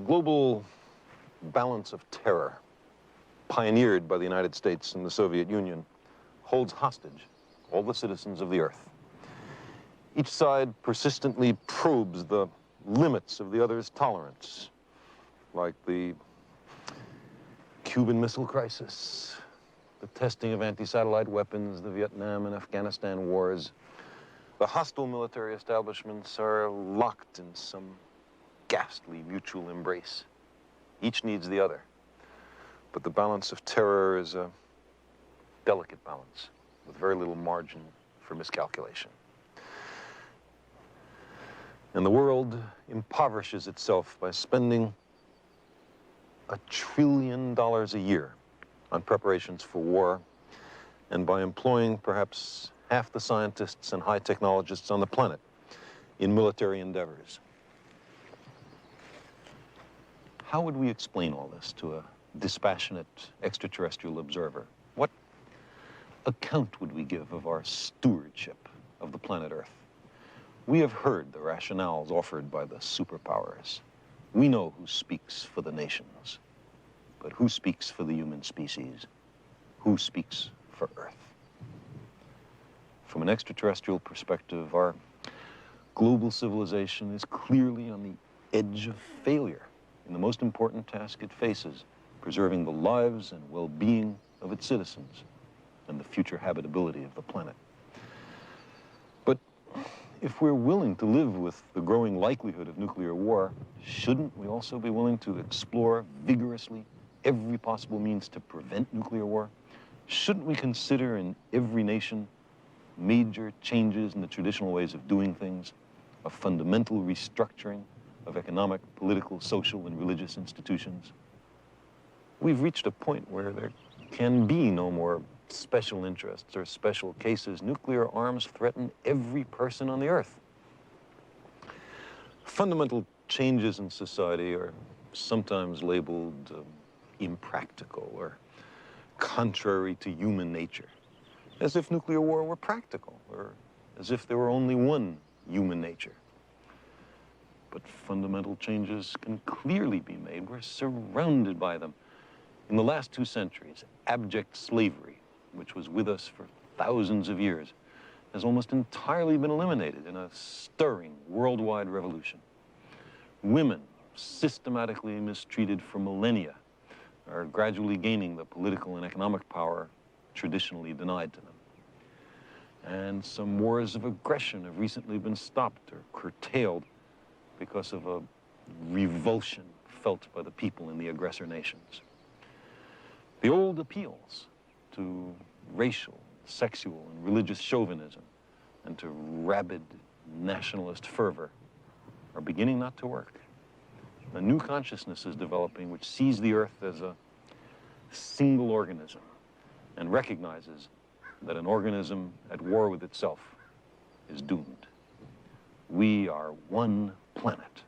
global balance of terror, pioneered by the United States and the Soviet Union, holds hostage all the citizens of the Earth. Each side persistently probes the limits of the other's tolerance, like the Cuban Missile Crisis, the testing of anti-satellite weapons, the Vietnam and Afghanistan wars. The hostile military establishments are locked in some ghastly mutual embrace. Each needs the other. But the balance of terror is a delicate balance with very little margin for miscalculation. And the world impoverishes itself by spending $1 trillion a year on preparations for war, and by employing perhaps half the scientists and high technologists on the planet in military endeavors. How would we explain all this to a dispassionate extraterrestrial observer? What account would we give of our stewardship of the planet Earth? We have heard the rationales offered by the superpowers. We know who speaks for the nations, but who speaks for the human species? Who speaks for Earth? From an extraterrestrial perspective, our global civilization is clearly on the edge of failure in the most important task it faces, preserving the lives and well-being of its citizens and the future habitability of the planet. But if we're willing to live with the growing likelihood of nuclear war, shouldn't we also be willing to explore vigorously every possible means to prevent nuclear war? Shouldn't we consider in every nation major changes in the traditional ways of doing things, a fundamental restructuring of economic, political, social, and religious institutions? We've reached a point where there can be no more special interests or special cases. Nuclear arms threaten every person on the Earth. Fundamental changes in society are sometimes labeled impractical or contrary to human nature, as if nuclear war were practical, or as if there were only one human nature. But fundamental changes can clearly be made. We're surrounded by them. In the last 2 centuries, abject slavery, which was with us for thousands of years, has almost entirely been eliminated in a stirring worldwide revolution. Women, systematically mistreated for millennia, are gradually gaining the political and economic power traditionally denied to them. And some wars of aggression have recently been stopped or curtailed because of a revulsion felt by the people in the aggressor nations. The old appeals to racial, sexual, and religious chauvinism and to rabid nationalist fervor are beginning not to work. A new consciousness is developing which sees the Earth as a single organism and recognizes that an organism at war with itself is doomed. We are one planet.